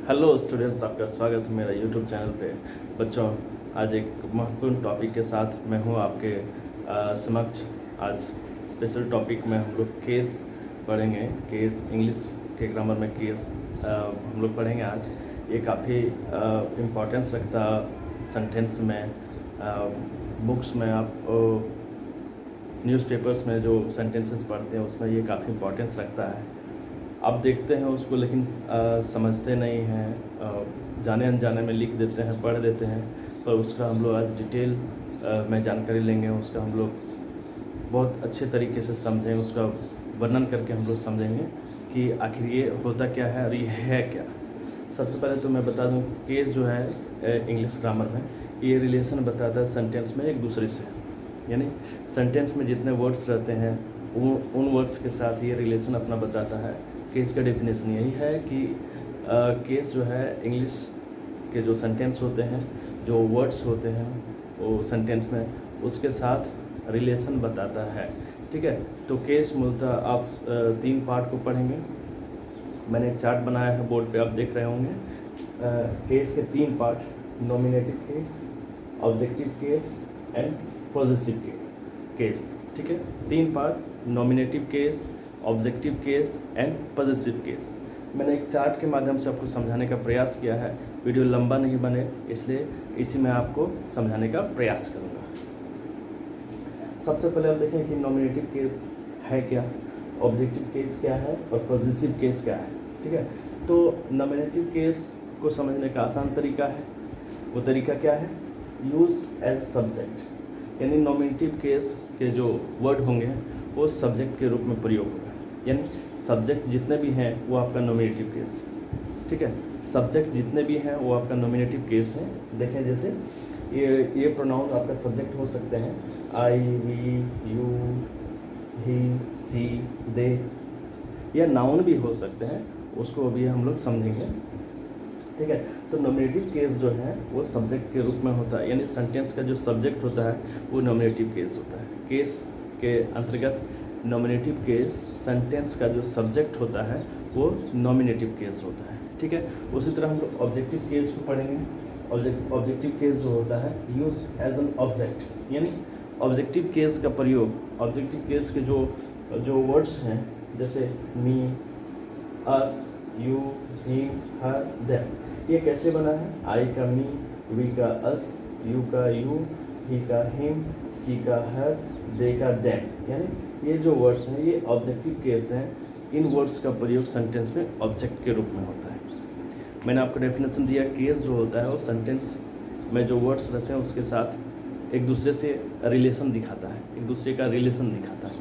Hello students, आपका स्वागत है मेरा यूट्यूब चैनल पे। बच्चों, आज एक महत्वपूर्ण टॉपिक के साथ मैं हूँ आपके समक्ष। आज स्पेशल टॉपिक में हम लोग केस पढ़ेंगे। केस इंग्लिश के ग्रामर में केस हम लोग पढ़ेंगे आज। ये काफ़ी इम्पोर्टेंस रखता सेंटेंस में। बुक्स में आप न्यूज़पेपर्स में जो सेंटेंसेस पढ़ते हैं उसमें ये काफ़ी इम्पोर्टेंस रखता है। आप देखते हैं उसको लेकिन समझते नहीं हैं, जाने अनजाने में लिख देते हैं, पढ़ देते हैं। पर उसका हम लोग आज डिटेल में जानकारी लेंगे। उसका हम लोग बहुत अच्छे तरीके से समझेंगे, उसका वर्णन करके हम लोग समझेंगे कि आखिर ये होता क्या है और ये है क्या। सबसे पहले तो मैं बता दूं, केस जो है इंग्लिश ग्रामर में ये रिलेशन बताता है सेंटेंस में एक दूसरे से। यानी सेंटेंस में जितने वर्ड्स रहते हैं उन वर्ड्स के साथ ये रिलेशन अपना बताता है। केस का डेफिनेशन यही है कि केस जो है इंग्लिश के जो सेंटेंस होते हैं, जो वर्ड्स होते हैं वो सेंटेंस में उसके साथ रिलेशन बताता है। ठीक है, तो केस मूलतः आप 3 पार्ट को पढ़ेंगे। मैंने एक चार्ट बनाया है बोर्ड पे, आप देख रहे होंगे। केस के 3 part: nominative case, objective case and positive case. ठीक है, 3 part: nominative case, objective case and positive case. मैंने एक चार्ट के माध्यम से आपको समझाने का प्रयास किया है। वीडियो लंबा नहीं बने इसलिए इसी में आपको समझाने का प्रयास करूँगा। सबसे पहले आप देखें कि नॉमिनेटिव केस है क्या, ऑब्जेक्टिव केस क्या है और पॉजिटिव केस क्या है। ठीक है, तो नॉमिनेटिव केस को समझने का आसान तरीका है। वो तरीका क्या है? Use as subject. यानी नॉमिनेटिव केस के जो वर्ड होंगे वो सब्जेक्ट के रूप में प्रयोग होगा। यानी सब्जेक्ट जितने भी हैं वो आपका नॉमिनेटिव केस। ठीक है, सब्जेक्ट जितने भी हैं वो आपका नॉमिनेटिव केस है। देखें, जैसे ये प्रोनाउन आपका सब्जेक्ट हो सकते हैं: आई, वी, यू, ही, सी, दे। या नाउन भी हो सकते हैं, उसको अभी हम लोग समझेंगे। ठीक है, तो नॉमिनेटिव केस जो है वो सब्जेक्ट के रूप में होता है। यानी सेंटेंस का जो सब्जेक्ट होता है वो नॉमिनेटिव केस होता है। केस के अंतर्गत नॉमिनेटिव केस, सेंटेंस का जो सब्जेक्ट होता है वो नॉमिनेटिव केस होता है। ठीक है, उसी तरह हम लोग ऑब्जेक्टिव केस को पढ़ेंगे। ऑब्जेक्टिव केस जो होता है यूज एज एन ऑब्जेक्ट। यानी ऑब्जेक्टिव केस का प्रयोग, ऑब्जेक्टिव केस के जो वर्ड्स हैं जैसे मी, अस, यू, हिम, हर, देम, ये कैसे बना है? आई का मी, वी का अस, यू का यू, ही का हिम, सी का हर, दे का देम। यानी ये जो वर्ड्स हैं ये ऑब्जेक्टिव केस हैं। इन वर्ड्स का प्रयोग सेंटेंस में ऑब्जेक्ट के रूप में होता है। मैंने आपको डेफिनेशन दिया, केस जो होता है वो सेंटेंस में जो वर्ड्स रहते हैं उसके साथ एक दूसरे से रिलेशन दिखाता है, एक दूसरे का रिलेशन दिखाता है।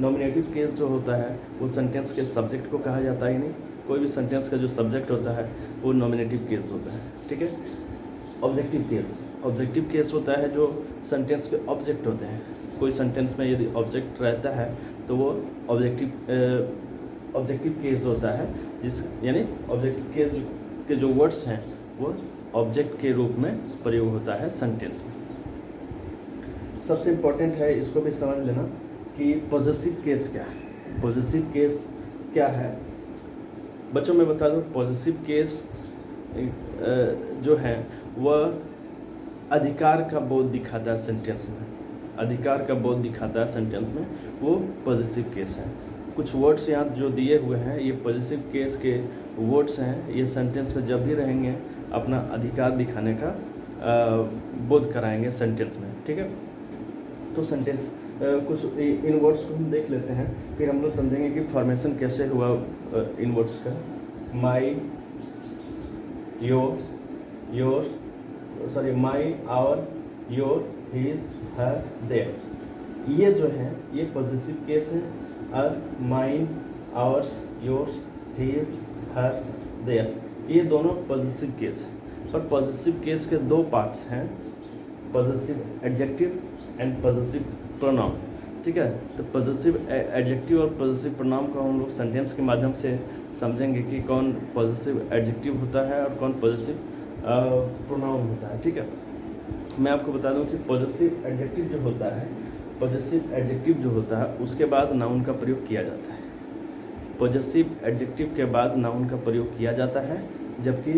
नॉमिनेटिव केस जो होता है वो सेंटेंस के सब्जेक्ट को कहा जाता है। नहीं, कोई भी सेंटेंस का जो सब्जेक्ट होता है वो नॉमिनेटिव केस होता है। ठीक है, ऑब्जेक्टिव केस होता है जो सेंटेंस के ऑब्जेक्ट होते हैं। कोई सेंटेंस में यदि ऑब्जेक्ट रहता है तो वो ऑब्जेक्टिव केस होता है। यानी ऑब्जेक्टिव केस के जो वर्ड्स हैं वो ऑब्जेक्ट के रूप में प्रयोग होता है सेंटेंस में। सबसे इम्पोर्टेंट है, इसको भी समझ लेना कि पॉजिटिव केस क्या है। पॉजिटिव केस क्या है बच्चों, मैं बता दूं, पॉजिटिव केस जो है वह अधिकार का बोध दिखाता है सेंटेंस में। अधिकार का बोध दिखाता है सेंटेंस में, वो पॉजिटिव केस है। कुछ वर्ड्स यहाँ जो दिए हुए हैं ये पॉजिटिव केस के वर्ड्स हैं। ये सेंटेंस में जब भी रहेंगे अपना अधिकार दिखाने का बोध कराएंगे सेंटेंस में। ठीक है, तो सेंटेंस कुछ इन वर्ड्स को हम देख लेते हैं, फिर हम लोग समझेंगे कि फॉर्मेशन कैसे हुआ इन वर्ड्स का। My, your, my, our, your, his, her, their, ये जो है ये पॉजिटिव केस है। और mine, ours, yours, his, hers, theirs, ये दोनों पॉजिटिव केस हैं। पर पॉजिटिव केस के 2 पार्ट्स हैं: positive adjective and positive pronoun. ठीक है, तो पॉजिटिव एडजेक्टिव और पॉजिटिव प्रोनाउन को हम लोग सेंटेंस के माध्यम से समझेंगे कि कौन पॉजिटिव एडजेक्टिव होता है और कौन पॉजिटिव प्रोनाउन होता है। ठीक है, मैं आपको बता दूं कि पॉजिटिव एडजेक्टिव जो होता है उसके बाद नाउन का प्रयोग किया जाता है। पॉजेसिव एडजेक्टिव के बाद नाउन का प्रयोग किया जाता है, जबकि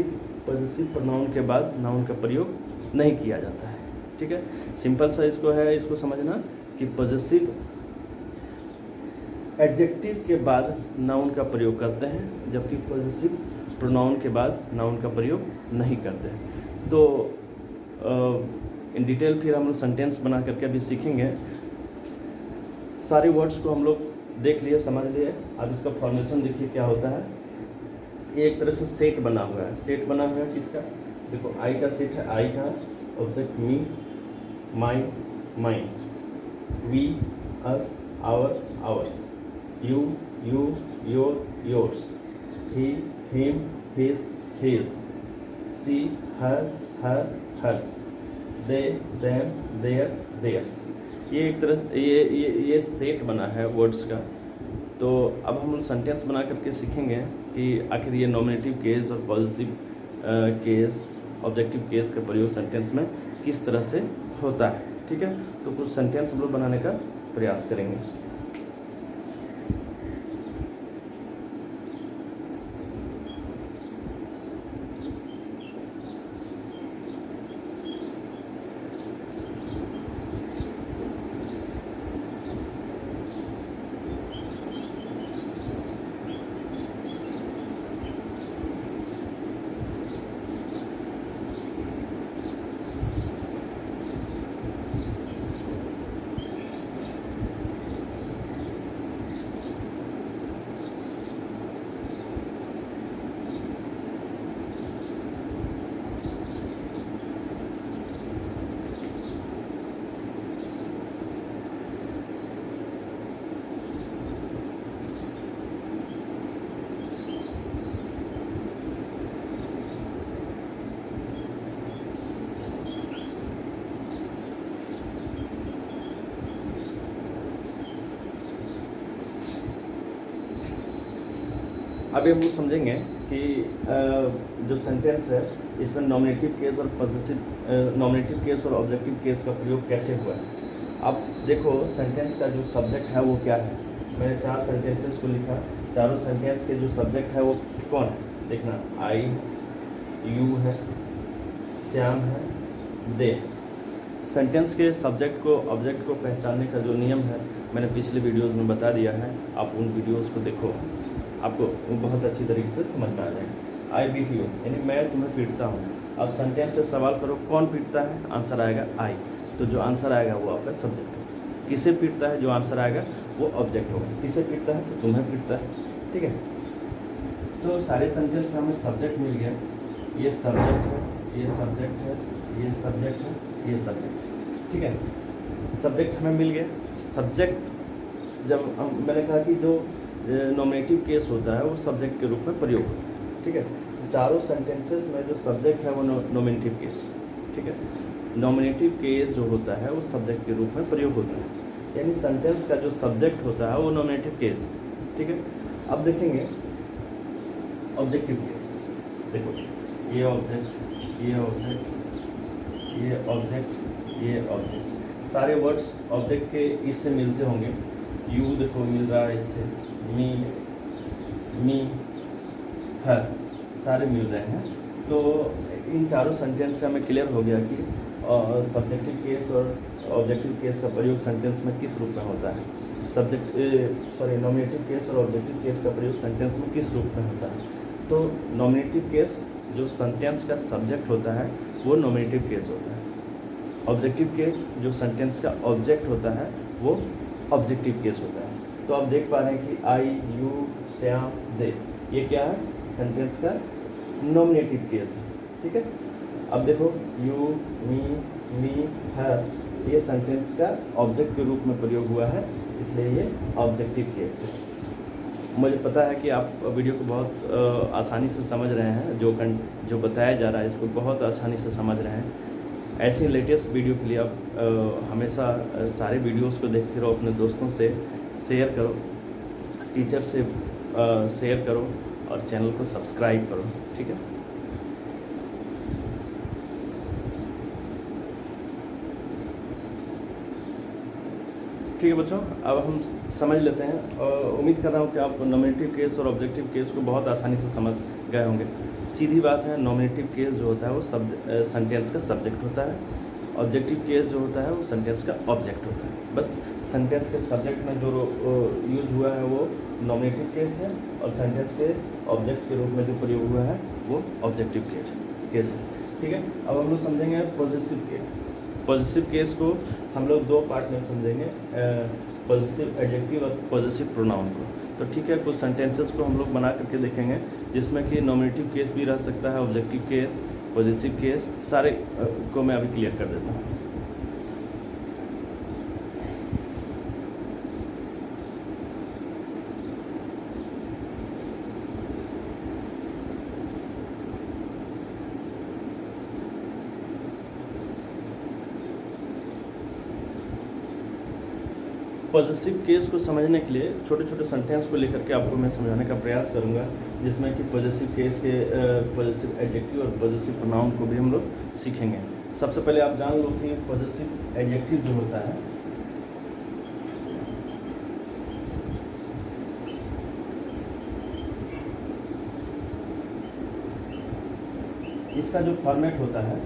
पॉजेसिव प्रोनाउन के बाद नाउन का प्रयोग नहीं किया जाता है। ठीक है, सिंपल सा इसको समझना कि पॉजेसिव एडजेक्टिव के बाद नाउन का प्रयोग करते हैं, जबकि पॉजेसिव प्रोनाउन के बाद नाउन का प्रयोग नहीं करते हैं। तो इन डिटेल फिर हम लोग सेंटेंस बना करके अभी सीखेंगे। सारे वर्ड्स को हम लोग देख लिए, समझ लिए। अब इसका फॉर्मेशन देखिए क्या होता है। ये एक तरह से सेट बना हुआ है। सेट बना हुआ है किसका? देखो, आई का सेट है। आई का object me, my, mine, we, us, our, ours, you, you, your, yours, he, him, his, his, she, her, hers, they, them, their, theirs. ये एक तरह ये सेट बना है वर्ड्स का। तो अब हम लोग सेंटेंस बना करके सीखेंगे कि आखिर ये नॉमिनेटिव केस और पॉजिटिव केस, ऑब्जेक्टिव केस का प्रयोग सेंटेंस में किस तरह से होता है। ठीक है, तो कुछ सेंटेंस हम लोग बनाने का प्रयास करेंगे। अभी हम लोग समझेंगे कि जो सेंटेंस है इसमें नॉमिनेटिव केस और पॉजिटिव नॉमिनेटिव केस और ऑब्जेक्टिव केस का प्रयोग कैसे हुआ है। अब देखो, सेंटेंस का जो सब्जेक्ट है वो क्या है। मैंने 4 सेंटेंसेस को लिखा। चारों सेंटेंस के जो सब्जेक्ट है वो कौन है, देखना। आई, यू है, श्याम है, दे। सेंटेंस के सब्जेक्ट को ऑब्जेक्ट को पहचानने का जो नियम है मैंने पिछले वीडियोस में बता दिया है। आप उन वीडियोस को देखो, आपको बहुत अच्छी तरीके से समझ में आ जाएगा। आई बीट यू यानी मैं तुम्हें पीटता हूँ। अब सेंटेंस से सवाल करो कौन पीटता है, आंसर आएगा आई। तो जो आंसर आएगा वो आपका सब्जेक्ट है। किसे पीटता है, जो आंसर आएगा वो ऑब्जेक्ट होगा। किसे पीटता है, तो तुम्हें पीटता है। ठीक है, तो सारे सेंटेंस में हमें सब्जेक्ट मिल गया। ये सब्जेक्ट है, ये सब्जेक्ट है, ये सब्जेक्ट है, ये सब्जेक्ट। ठीक है, सब्जेक्ट हमें मिल गया। सब्जेक्ट जब मैंने कहा कि जो नॉमिनेटिव केस होता है वो सब्जेक्ट के रूप में प्रयोग होता है। ठीक है, तो चारों सेंटेंसेस में जो सब्जेक्ट है वो नॉमिनेटिव केस। ठीक है, नॉमिनेटिव केस जो होता है वो सब्जेक्ट के रूप में प्रयोग होता है, यानी सेंटेंस का जो सब्जेक्ट होता है वो नॉमिनेटिव केस। ठीक है, अब देखेंगे ऑब्जेक्टिव केस। देखो, ये ऑब्जेक्ट, ये ऑब्जेक्ट, ये ऑब्जेक्ट, ये ऑब्जेक्ट। सारे वर्ड्स ऑब्जेक्ट के इससे मिलते होंगे। यू देखो मिल रहा है इससे, मी, हर, सारे मिल रहे हैं। तो इन चारों सेंटेंस से हमें क्लियर हो गया कि सब्जेक्टिव केस और ऑब्जेक्टिव केस का प्रयोग सेंटेंस में किस रूप में होता है। नॉमिनेटिव केस और ऑब्जेक्टिव केस का प्रयोग सेंटेंस में किस रूप में होता है। तो नॉमिनेटिव केस जो सेंटेंस का सब्जेक्ट होता है वो नॉमिनेटिव केस होता है। ऑब्जेक्टिव केस जो सेंटेंस का ऑब्जेक्ट होता है वो ऑब्जेक्टिव केस होता है। तो आप देख पा रहे हैं कि आई, यू, श्याम, दे, ये क्या है, सेंटेंस का नॉमिनेटिव केस है। ठीक है, अब देखो यू, मी, हर, ये सेंटेंस का ऑब्जेक्ट के रूप में प्रयोग हुआ है, इसलिए ये ऑब्जेक्टिव केस है। मुझे पता है कि आप वीडियो को बहुत आसानी से समझ रहे हैं। जो बताया जा रहा है इसको बहुत आसानी से समझ रहे हैं। ऐसी लेटेस्ट वीडियो के लिए आप हमेशा सारे वीडियोस को देखते रहो, अपने दोस्तों से शेयर करो, टीचर से शेयर करो और चैनल को सब्सक्राइब करो। ठीक है, ठीक है बच्चों, अब हम समझ लेते हैं और उम्मीद कर रहा हूँ कि आप नॉमिनेटिव केस और ऑब्जेक्टिव केस को बहुत आसानी से समझ गए होंगे। सीधी बात है, नॉमिनेटिव केस जो होता है वो सेंटेंस का सब्जेक्ट होता है, ऑब्जेक्टिव केस जो होता है वो सेंटेंस का ऑब्जेक्ट होता है। बस सेंटेंस के सब्जेक्ट में जो यूज हुआ है वो नॉमिनेटिव केस है और सेंटेंस के ऑब्जेक्ट के रूप में जो प्रयोग हुआ है वो ऑब्जेक्टिव केस है। ठीक है, अब हम लोग समझेंगे पॉजिटिव केस। पॉजिटिव केस को हम लोग दो पार्ट में समझेंगे, पॉजिटिव एडजेक्टिव और पॉजिटिव प्रोनाउन को। तो ठीक है, कुछ सेंटेंसेस को हम लोग बना करके देखेंगे जिसमें कि नॉमिनेटिव केस भी रह सकता है, ऑब्जेक्टिव केस, पॉजिटिव केस, सारे को मैं अभी क्लियर कर देता हूँ। पॉजिटिव केस को समझने के लिए छोटे छोटे सेंटेंस को लेकर के आपको मैं समझाने का प्रयास करूंगा, जिसमें कि पॉजिटिव केस के पॉजिटिव एडजेक्टिव और पॉजिटिव प्रोनाउन को भी हम लोग सीखेंगे। सबसे पहले आप जान लो कि पॉजिटिव एडजेक्टिव जो होता है इसका जो फॉर्मेट होता है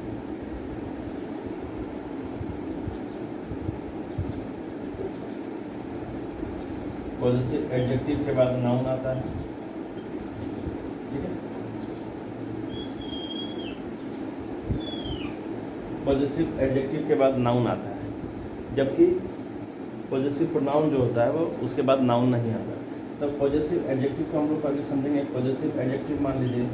पॉजिटिव एडजेक्टिव के बाद नाउन आता है। ठीक है, पॉजिटिव एडजेक्टिव के बाद नाउन आता है, जबकि पॉजिटिव प्रोनाउन जो होता है वो उसके बाद नाउन नहीं आता। तो पॉजिटिव एडजेक्टिव को हम लोग अभी समझेंगे। पॉजिटिव एडजेक्टिव मान लीजिए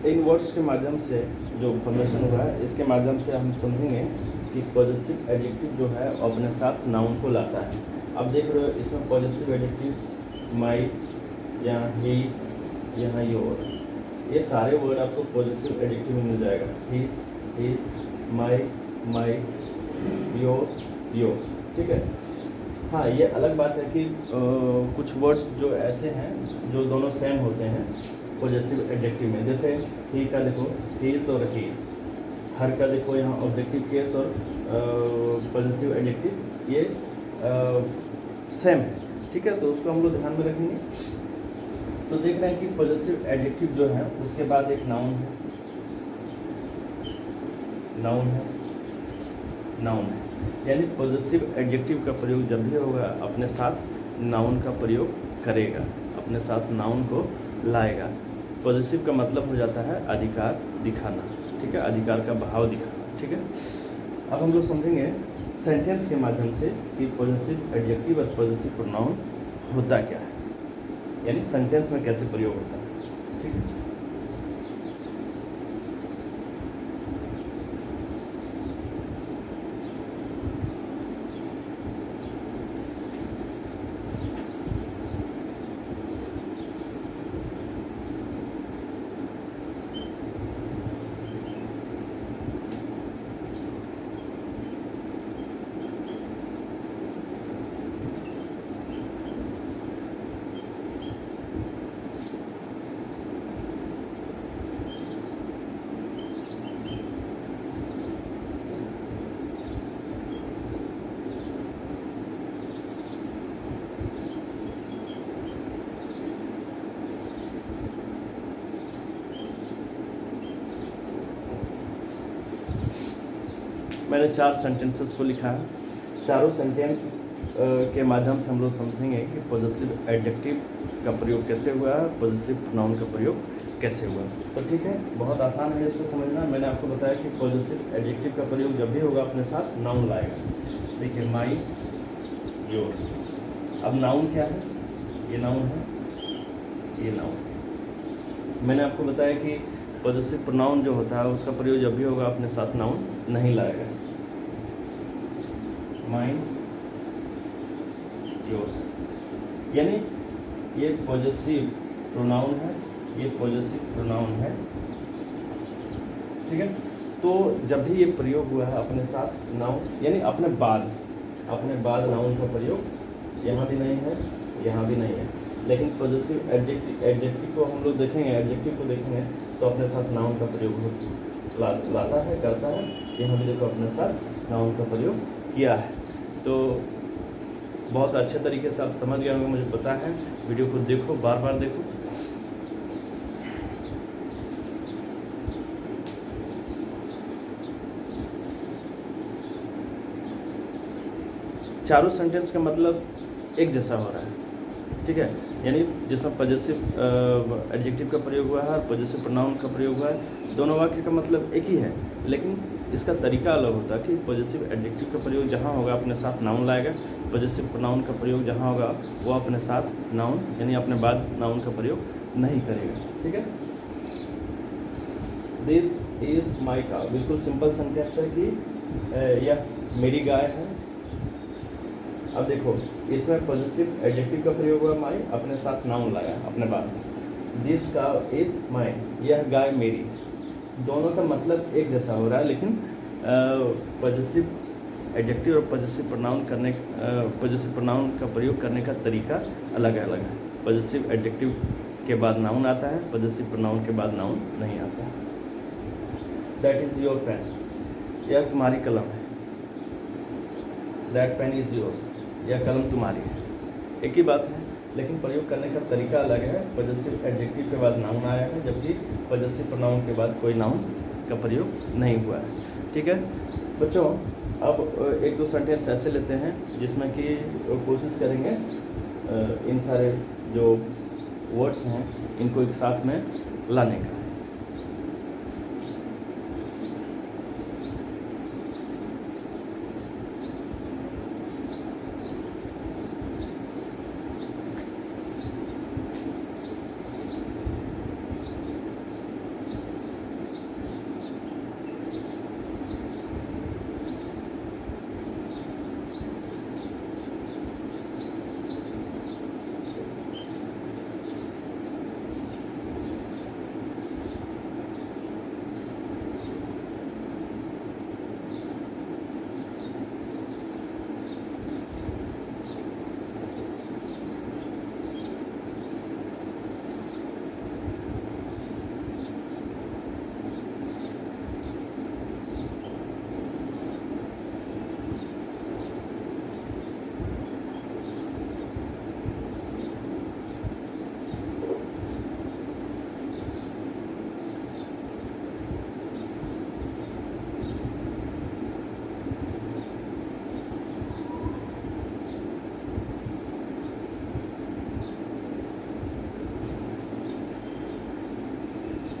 इन वर्ड्स के माध्यम से जो फॉर्मेशन हुआ है इसके माध्यम से हम समझेंगे कि पॉजिटिव एडजेक्टिव जो है अपने साथ नाउन को लाता है। अब देख रहे हो इसमें पॉजिटिव एडजेक्टिव माई, यहाँ हिज, यहाँ योर, ये सारे वर्ड आपको पॉजिटिव एडजेक्टिव में मिल जाएगा। His, my, your. ठीक है, हाँ ये अलग बात है कि कुछ वर्ड्स जो ऐसे हैं जो दोनों सेम होते हैं पॉजिटिव एडजेक्टिव में। जैसे ही का देखो हीज और हीज, हर का देखो यहाँ ऑब्जेक्टिव केस और पॉजिटिव एडजेक्टिव ये सेम है। ठीक है, तो उसको हम लोग ध्यान में रखेंगे। तो देख रहे हैं कि पॉजिटिव एडजेक्टिव जो है उसके बाद एक नाउन है, यानी पॉजिटिव एडजेक्टिव का प्रयोग जब भी होगा अपने साथ नाउन का प्रयोग करेगा, अपने साथ नाउन को लाएगा। पॉजिटिव का मतलब हो जाता है अधिकार दिखाना। ठीक है, अधिकार का भाव दिखाना। ठीक है, अब हम लोग समझेंगे सेंटेंस के माध्यम से कि पॉजिटिव एडजेक्टिव और पॉजिटिव प्रोनाउन होता क्या है, यानी सेंटेंस में कैसे प्रयोग होता है। ठीक है, मैंने 4 सेंटेंसेस को लिखा है। चारों सेंटेंस के माध्यम से हम लोग समझेंगे कि पॉजिटिव एडजेक्टिव का प्रयोग कैसे हुआ है, पॉजिटिव प्रोनाउन का प्रयोग कैसे हुआ। तो ठीक है, बहुत आसान है इसको समझना। मैंने आपको बताया कि पॉजिटिव एडजेक्टिव का प्रयोग जब भी होगा अपने साथ नाउन लाएगा। देखिए माई, योर, अब नाउन क्या है, ये नाउन है, ये नाउन। मैंने आपको बताया कि पॉजेसिव प्रोनाउन जो होता है उसका प्रयोग जब भी होगा अपने साथ नाउन नहीं लाएगा। माइन, योर्स, यानी ये पॉजेसिव प्रोनाउन है, ये पॉजेसिव प्रोनाउन है, ठीक है। तो जब भी ये प्रयोग हुआ है अपने साथ नाउन, यानी अपने बाद नाउन का प्रयोग यहाँ भी नहीं है, यहाँ भी नहीं है। लेकिन पॉजेसिव एडजेक्टिव को हम लोग देखेंगे, एडजेक्टिव को देखेंगे तो अपने साथ नाउन का प्रयोग लाता है, करता है। यहाँ भी देखो अपने साथ नाउन का प्रयोग किया है। तो बहुत अच्छे तरीके से आप समझ गए होंगे, मुझे पता है। वीडियो को देखो, बार बार देखो। चारों सेंटेंस का मतलब एक जैसा हो रहा है, ठीक है। यानी जिसमें पॉजेसिव एडजेक्टिव का प्रयोग हुआ है और पॉजेसिव प्रोनाउन का प्रयोग हुआ है, दोनों वाक्य का मतलब एक ही है, लेकिन इसका तरीका अलग होता है कि पॉजेसिव एडजेक्टिव का प्रयोग जहाँ होगा अपने साथ नाउन लाएगा, पॉजेसिव प्रोनाउन का प्रयोग जहाँ होगा वो अपने साथ नाउन यानी अपने बाद नाउन का प्रयोग नहीं करेगा, ठीक है। दिस इज़ माई काउ, बिल्कुल सिंपल सेंटेंस है कि यह मेरी गाय है। अब देखो इसमें पॉजेसिव एडजेक्टिव का प्रयोग हुआ, माई, अपने साथ नाउन लाया अपने बाद। दिस काउ इज़ माई, यह गाय मेरी। दोनों का मतलब एक जैसा हो रहा है, लेकिन पॉजेसिव एडजेक्टिव और पॉजेसिव प्रोनाउन का प्रयोग करने का तरीका अलग है। पॉजेसिव एडजेक्टिव के बाद नाउन आता है, पॉजेसिव प्रोनाउन के बाद नाउन नहीं आता है। दैट इज़ योर पेन, यह तुम्हारी कलम है। दैट पेन इज़ योर्स, यह कलम तुम्हारी है। एक ही बात है, लेकिन प्रयोग करने का तरीका अलग है। पॉजेसिव एडजेक्टिव के बाद नाउन आया है, जबकि पॉजेसिव प्रोनाउन के बाद कोई नाउन का प्रयोग नहीं हुआ है, ठीक है बच्चों। अब एक दो सेंटेंस ऐसे लेते हैं जिसमें कि कोशिश करेंगे इन सारे जो वर्ड्स हैं इनको एक साथ में लाने का।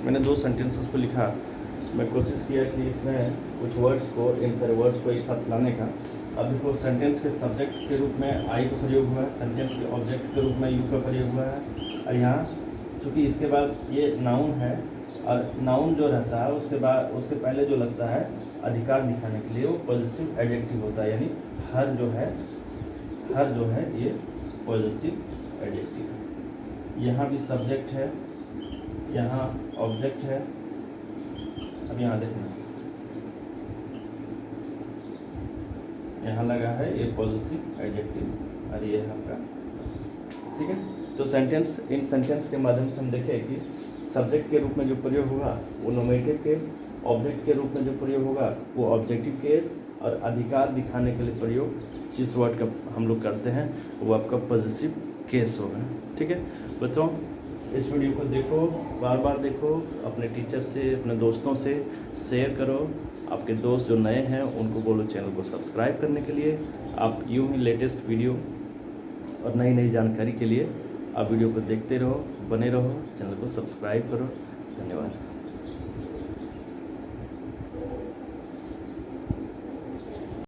मैंने दो सेंटेंसेस को लिखा, मैं कोशिश किया कि इसमें कुछ वर्ड्स को, इन सारे वर्ड्स को एक साथ लाने का। अब देखो सेंटेंस के सब्जेक्ट के रूप में आई का प्रयोग हुआ है, सेंटेंस के ऑब्जेक्ट के रूप में यू का प्रयोग हुआ है, और यहाँ चूँकि इसके बाद ये नाउन है, और नाउन जो रहता है उसके पहले जो लगता है अधिकार दिखाने के लिए वो पॉजेसिव एडजेक्टिव होता है, यानी हर जो है ये पॉजेसिव एडजेक्टिव है। यहाँ भी सब्जेक्ट है, यहाँ ऑब्जेक्ट है। अब यहाँ देखना, यहाँ लगा है ये पॉजेसिव एडजेक्टिव और ये है आपका, ठीक है। तो इन सेंटेंस के माध्यम से हम देखें कि सब्जेक्ट के रूप में जो प्रयोग होगा वो नोमेटिव केस, ऑब्जेक्ट के रूप में जो प्रयोग होगा वो ऑब्जेक्टिव केस, और अधिकार दिखाने के लिए प्रयोग जिस वर्ड का हम लोग करते हैं वो आपका पॉजेसिव केस होगा, ठीक है बच्चों। इस वीडियो को देखो, बार बार देखो, अपने टीचर से, अपने दोस्तों से शेयर करो। आपके दोस्त जो नए हैं उनको बोलो चैनल को सब्सक्राइब करने के लिए। आप यूँ ही लेटेस्ट वीडियो और नई जानकारी के लिए आप वीडियो को देखते रहो, बने रहो, चैनल को सब्सक्राइब करो। धन्यवाद।